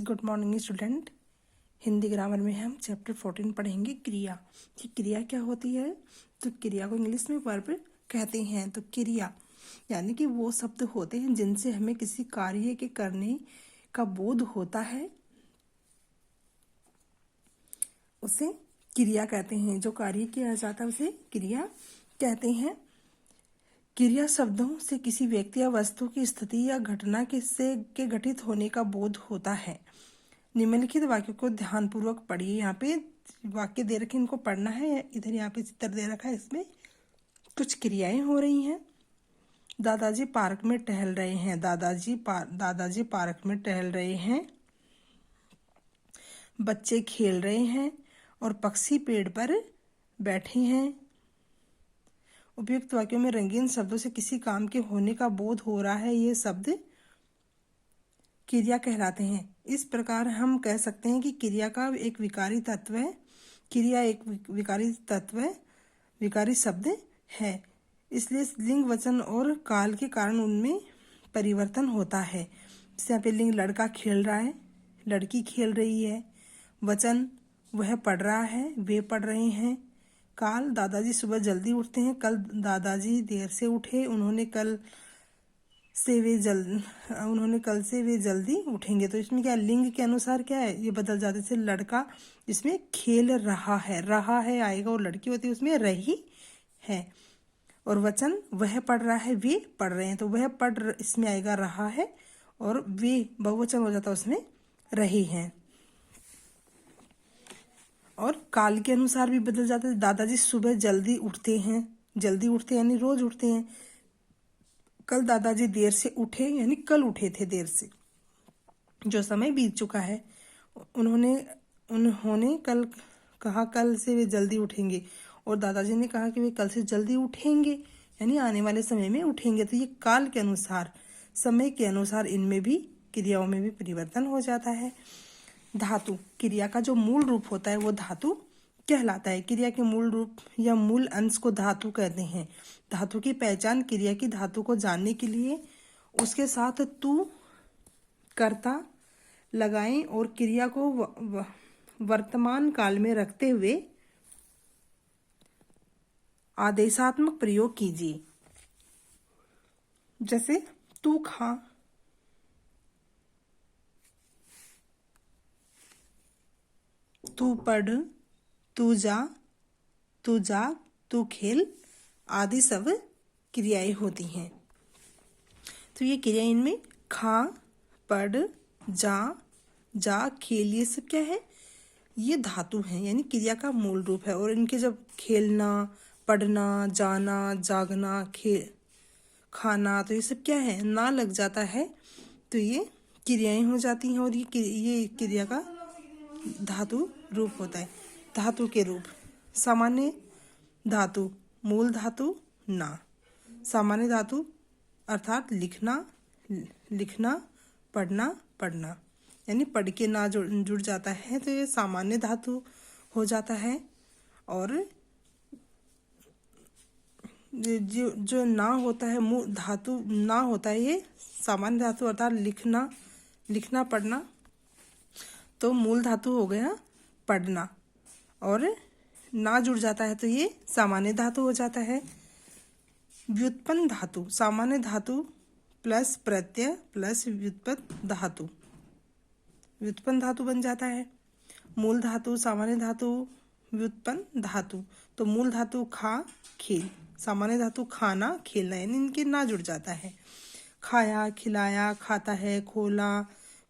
Good morning student. Hindi grammar में हम chapter 14 पढ़ेंगे क्रिया। कि क्रिया क्या होती है? तो क्रिया को इंग्लिश में वर्ब कहते हैं। तो क्रिया यानी कि वो शब्द होते हैं जिनसे हमें किसी कार्य के करने का बोध होता है, उसे क्रिया कहते हैं। जो कार्य किया जाता है उसे क्रिया कहते हैं। क्रिया शब्दों से किसी व्यक्ति या वस्तु की स्थिति या घटना के घटित होने का बोध होता है। निम्नलिखित वाक्यों को ध्यानपूर्वक पढ़िए। यहाँ पे वाक्य दे रखे, इनको पढ़ना है। इधर यहाँ पे चित्र दे रखा है, इसमें कुछ क्रियाएं हो रही हैं। दादाजी पार्क में टहल रहे हैं। दादाजी पार्क में टहल रहे हैं। बच्चे खेल रहे हैं और पक्षी पेड़ पर बैठे हैं। उपयुक्त वाक्यों में रंगीन शब्दों से किसी काम के होने का बोध हो रहा है, ये शब्द क्रिया कहलाते हैं। इस प्रकार हम कह सकते हैं कि क्रिया का एक विकारी तत्व है। क्रिया एक विकारी तत्व है, विकारी शब्द है। इसलिए लिंग, वचन और काल के कारण उनमें परिवर्तन होता है। जैसे यहाँ पे लिंग लड़का खेल रहा है, लड़की खेल रही है। वचन वह पढ़ रहा है, वे पढ़ रहे हैं। काल दादाजी सुबह जल्दी उठते हैं, कल दादाजी देर से उठे। उन्होंने कल से वे जल्दी उठेंगे। तो इसमें क्या लिंग के अनुसार क्या है, ये बदल जाते। जैसे लड़का इसमें खेल रहा है आएगा, और लड़की होती है उसमें रही है। और वचन वह पढ़ रहा है, वे पढ़ रहे हैं। तो वह इसमें आएगा रहा है, और वे बहुवचन हो जाता है, उसमें रही हैं। और काल के अनुसार भी बदल जाता है। दादाजी सुबह जल्दी उठते हैं, यानी रोज उठते हैं। कल दादाजी देर से उठे, यानी कल उठे थे देर से, जो समय बीत चुका है। उन्होंने कल कहा कल से वे जल्दी उठेंगे, और दादाजी ने कहा कि वे कल से जल्दी उठेंगे, यानी आने वाले समय में उठेंगे। तो ये काल के अनुसार, समय के अनुसार इनमें भी, क्रियाओं में भी परिवर्तन हो जाता है। धातु, क्रिया का जो मूल रूप होता है वो धातु कहलाता है। क्रिया के मूल रूप या मूल अंश को धातु कहते हैं। धातु की पहचान, क्रिया की धातु को जानने के लिए उसके साथ तू, कर्ता लगाएं और क्रिया को वर्तमान काल में रखते हुए आदेशात्मक प्रयोग कीजिए। जैसे तू खा, तू पढ़, तू जा, तू जाग, तू खेल आदि सब क्रियाएं होती हैं। तो ये क्रिया, इनमें खा, पढ़, जा, जाग, खेल, ये सब क्या है, ये धातु है, यानी क्रिया का मूल रूप है। और इनके जब खेलना, पढ़ना, जाना, जागना, खाना, तो ये सब क्या है, ना लग जाता है, तो ये क्रियाएं हो जाती हैं। और ये क्रिया का धातु रूप होता है। धातु के रूप, सामान्य धातु, मूल धातु, ना। सामान्य धातु अर्थात लिखना, पढ़ना, यानी पढ़ के ना जुड़ जाता है, तो ये सामान्य धातु हो जाता है। और जो ना होता है, मूल धातु ना होता है, ये सामान्य धातु अर्थात लिखना पढ़ना, तो मूल धातु हो गया पढ़ना। और ना जुड़ जाता है तो ये सामान्य धातु हो जाता है। व्युत्पन्न धातु, सामान्य धातु प्लस प्रत्यय प्लस व्युत्पन्न धातु बन जाता है। मूल धातु, सामान्य धातु, व्युत्पन्न धातु। तो मूल धातु खा, खेल, सामान्य धातु खाना, खेलना, यानी इनके ना जुड़ जाता है। खाया, खिलाया, खाता है, खोला,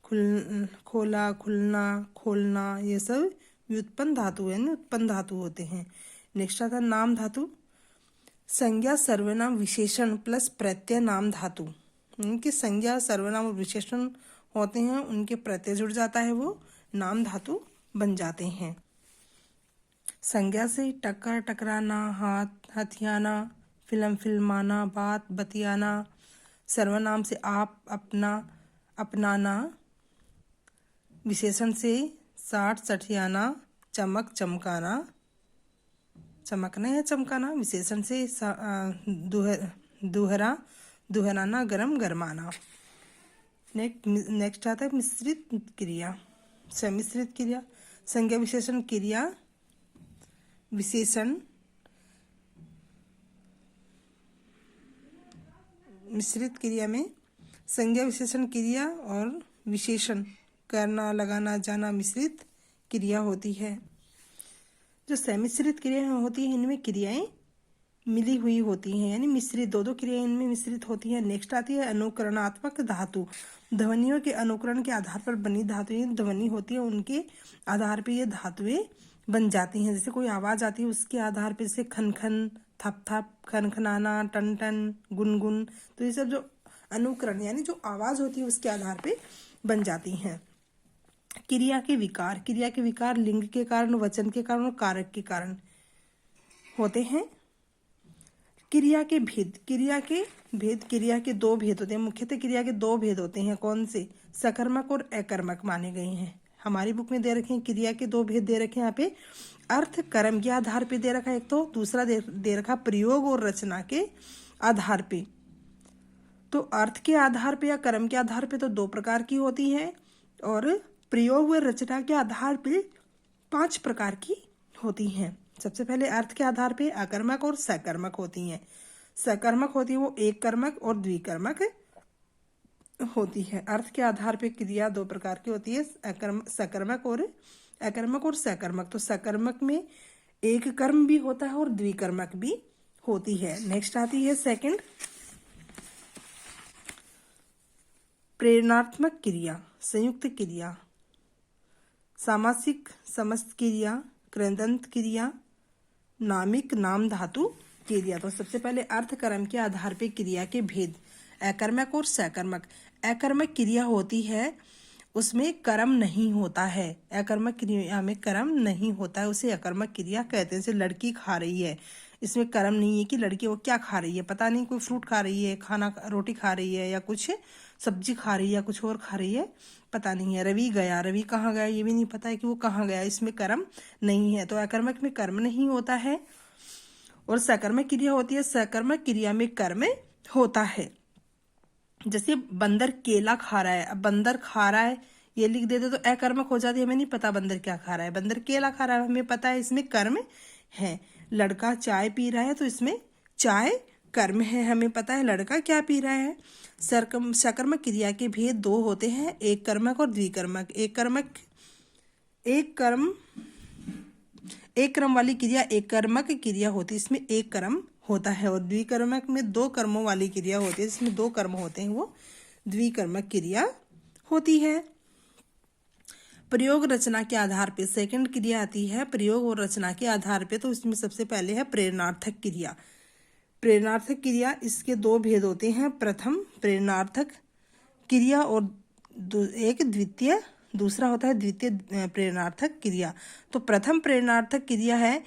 खुलना, खोलना, ये सब व्युत्पन्न धातु है, यानी उत्पन्न धातु होते हैं। नेक्स्ट आता नाम धातु, संज्ञा, सर्वनाम, विशेषण प्लस प्रत्यय नाम धातु। उनकी संज्ञा, सर्वनाम और विशेषण होते हैं, उनके प्रत्यय जुड़ जाता है, वो नाम धातु बन जाते हैं। संज्ञा से टक्कर, टकराना, हाथ, हथियाना, फिल्माना, बात, बतियाना। सर्वनाम से आप, अपना, अपनाना। विशेषण से साठ, सठियाना, चमक, चमकाना, चमकना या चमकाना। विशेषण से दोहराना, गरम, गरमाना। नेक्स्ट आता है मिश्रित क्रिया, सम्मिश्रित क्रिया। संज्ञा विशेषण क्रिया विशेषण मिश्रित क्रिया में संज्ञा विशेषण क्रिया और विशेषण करना, लगाना, जाना मिश्रित क्रिया होती है। जो सम्मिश्रित क्रिया होती है इनमें क्रियाएं मिली हुई होती हैं, यानी मिश्रित, दो क्रियाएं इनमें मिश्रित होती हैं। नेक्स्ट आती है अनुकरणात्मक धातु। ध्वनियों के अनुकरण के आधार पर बनी धातुएं, ध्वनि होती है उनके आधार पर ये धातुएं बन जाती हैं। जैसे कोई आवाज आती है उसके आधार पर, जैसे खन खन, थप थप, खनखनाना, टन टन, गुनगुन, तो ये सब जो अनुकरण यानी जो आवाज होती है उसके आधार पे बन जाती हैं। क्रिया के विकार, क्रिया के विकार लिंग के कारण, वचन के कारण और कारक के कारण होते हैं। क्रिया के भेद, क्रिया के भेद, क्रिया के दो भेद होते हैं। मुख्यतः क्रिया के दो भेद होते हैं। कौन से? सकर्मक और अकर्मक माने गए हैं। हमारी बुक में दे रखे हैं क्रिया के दो भेद दे रखे हैं यहाँ पे। अर्थ कर्म के आधार पे दे रखा है एक तो, दूसरा दे रखा प्रयोग और रचना के आधार पे। तो अर्थ के आधार पे या कर्म के आधार पे तो दो प्रकार की होती है, और प्रयोग व रचना के आधार पे 5 प्रकार की होती हैं। सबसे पहले अर्थ के आधार पे अकर्मक और सकर्मक होती हैं। सकर्मक होती है वो एक कर्मक और द्विकर्मक होती है। अर्थ के आधार पे क्रिया दो प्रकार की होती है, सकर्मक और अकर्मक और सकर्मक। तो सकर्मक में एक कर्म भी होता है और द्विकर्मक भी होती है। नेक्स्ट आती है सेकंड, प्रेरणात्मक क्रिया, संयुक्त क्रिया, सामासिक समस्त क्रिया, कृदंत क्रिया, नामिक नाम धातु क्रिया। तो सबसे पहले अर्थ कर्म के आधार पे क्रिया के भेद, अकर्मक और सकर्मक। अकर्मक क्रिया होती है उसमें कर्म नहीं होता है, अकर्मक क्रिया में कर्म नहीं होता है, उसे अकर्मक क्रिया कहते हैं। जैसे लड़की खा रही है, इसमें कर्म नहीं है कि लड़की वो क्या खा रही है, पता नहीं, कोई फ्रूट खा रही है, खाना रोटी खा रही है, या कुछ सब्जी खा रही है, या कुछ और खा रही है, पता नहीं है। रवि गया, रवि कहाँ गया ये भी नहीं पता है कि वो कहाँ गया, इसमें कर्म नहीं है। तो अकर्मक में कर्म नहीं होता है। और सकर्मक क्रिया होती है, सकर्मक क्रिया में कर्म होता है। जैसे बंदर केला खा रहा है, अब बंदर खा रहा है ये लिख देते तो अकर्मक हो जाती है, हमें नहीं पता बंदर क्या खा रहा है, बंदर केला खा रहा है हमें पता है, इसमें कर्म है। लड़का चाय पी रहा है तो इसमें चाय कर्म है, हमें पता है लड़का क्या पी रहा है। सकर्मक क्रिया के भेद दो होते हैं, एक कर्मक और द्विकर्मक। एक क्रम वाली क्रिया एक कर्मक क्रिया होती है, इसमें एक कर्म होता है। और द्विकर्मक में दो कर्मों वाली क्रिया होती है, जिसमें दो कर्म होते हैं, वो द्विकर्मक क्रिया होती है। प्रयोग रचना के आधार पे सेकंड क्रिया आती है, प्रयोग और रचना के आधार पे। तो इसमें सबसे पहले है प्रेरणार्थक क्रिया। प्रेरणार्थक क्रिया, इसके दो भेद होते हैं। प्रथम प्रेरणार्थक क्रिया और एक द्वितीय, दूसरा होता है द्वितीय प्रेरणार्थक क्रिया। तो प्रथम प्रेरणार्थक क्रिया है,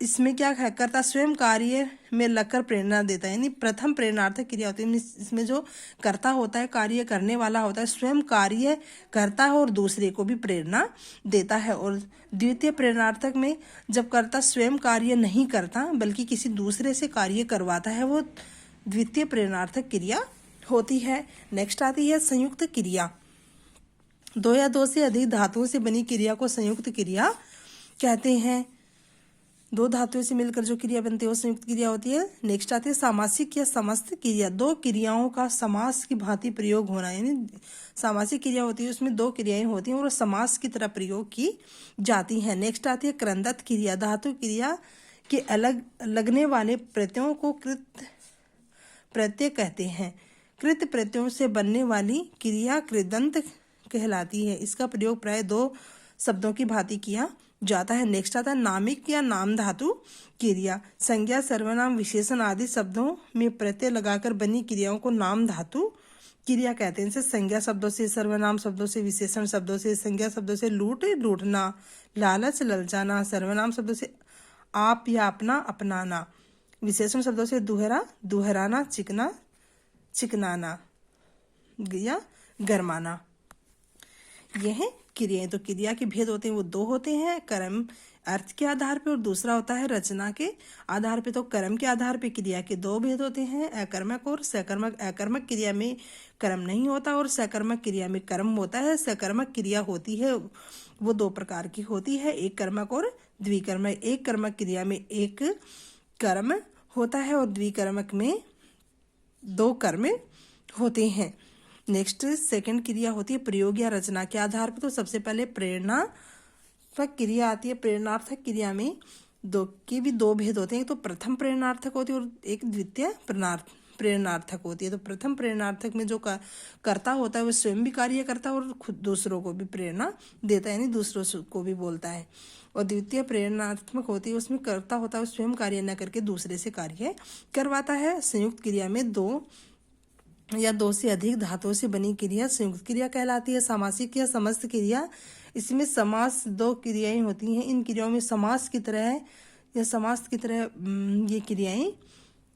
इसमें क्या करता, स्वयं कार्य में लगकर प्रेरणा देता है, यानी प्रथम प्रेरणार्थक क्रिया होती है। इसमें जो कर्ता होता है, कार्य करने वाला होता है, स्वयं कार्य करता है और दूसरे को भी प्रेरणा देता है। और द्वितीय प्रेरणार्थक में जब कर्ता स्वयं कार्य नहीं करता बल्कि किसी दूसरे से कार्य करवाता है, वो द्वितीय प्रेरणार्थक क्रिया होती है। नेक्स्ट आती है संयुक्त क्रिया। दो या दो से अधिक धातुओं से बनी क्रिया को संयुक्त क्रिया कहते हैं। दो धातुओं से मिलकर जो क्रिया बनती है वो संयुक्त क्रिया होती है। नेक्स्ट आती है सामासिक या समस्त क्रिया। दो क्रियाओं का समास की भांति प्रयोग होना, यानी सामासिक क्रिया होती है उसमें दो क्रियाएं होती हैं और समास की तरह प्रयोग की जाती हैं। नेक्स्ट आती है क्रंदत क्रिया। धातु क्रिया के अलग लगने वाले प्रत्ययों को कृत प्रत्यय कहते हैं। कृत प्रत्ययों से बनने वाली क्रिया कृदंत कहलाती है। इसका प्रयोग प्राय दो शब्दों की भांति किया जाता है। नेक्स्ट आता है नामिक या नाम धातु क्रिया। संज्ञा, सर्वनाम, विशेषण आदि शब्दों में प्रत्यय लगाकर बनी क्रियाओं को नाम धातु क्रिया कहते हैं। जैसे संज्ञा शब्दों से, सर्वनाम शब्दों से, विशेषण शब्दों से। संज्ञा शब्दों से लूट लूटना, लालच ललचाना। सर्वनाम शब्दों से आप या अपना अपनाना। विशेषण शब्दों से दुहरा दुहराना, चिकना चिकनाना या गरमाना। ये हैं क्रियाएं। तो क्रिया के भेद होते हैं वो दो होते हैं, कर्म अर्थ के आधार पे और दूसरा होता है रचना के आधार पे। तो कर्म के आधार पे क्रिया के दो भेद होते हैं, अकर्मक और सकर्मक। अकर्मक क्रिया में कर्म नहीं होता और सकर्मक क्रिया में कर्म होता है। सकर्मक क्रिया होती है वो दो प्रकार की होती है, एक कर्मक और द्विकर्मक। एक कर्मक क्रिया में एक कर्म होता है और द्विकर्मक में दो कर्म होते हैं। नेक्स्ट सेकंड क्रिया होती है प्रयोग या रचना के आधार पर। तो सबसे पहले प्रेरणात्मक क्रिया आती है। प्रेरणार्थक क्रिया में दो भेद होते हैं, तो प्रथम प्रेरणार्थक होती है और एक द्वितीय प्रेरणार्थक होती है। तो प्रथम प्रेरणार्थक में जो कर्ता होता है वो स्वयं भी कार्य करता है और खुद दूसरों को भी प्रेरणा देता है, यानी दूसरों को भी बोलता है। और द्वितीय प्रेरणात्मक होती है, उसमें कर्ता होता है वो स्वयं कार्य न करके दूसरे से कार्य करवाता है। संयुक्त क्रिया में दो या दो से अधिक धातुओं से बनी क्रिया संयुक्त क्रिया कहलाती है। सामासिक या समस्त क्रिया, इसमें समास दो क्रियाएं होती हैं। इन क्रियाओं में समास की तरह या समास की तरह ये क्रियाएं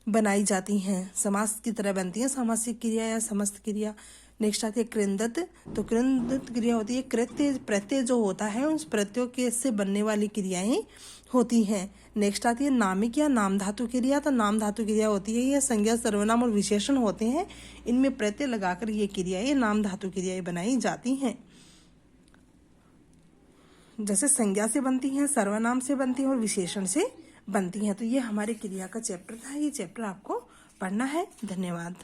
बनाई जाती हैं, समास की तरह बनती हैं सामासिक क्रिया या समस्त क्रिया। नेक्स्ट आती है कृंदत। तो कृंदत क्रिया होती है कृत्य प्रत्यय जो होता है उस प्रत्ययों के से बनने वाली क्रियाएं होती हैं। नेक्स्ट आती है नामिक या नाम धातु क्रिया। तो नाम धातु क्रिया होती है, यह संज्ञा सर्वनाम और विशेषण होते हैं, इनमें प्रत्यय लगाकर ये क्रियाएं नाम धातु क्रियाएं बनाई जाती हैं। जैसे संज्ञा से बनती हैं, सर्वनाम से बनती हैं और विशेषण से बनती हैं। तो ये हमारे क्रिया का चैप्टर था, ये चैप्टर आपको पढ़ना है। धन्यवाद।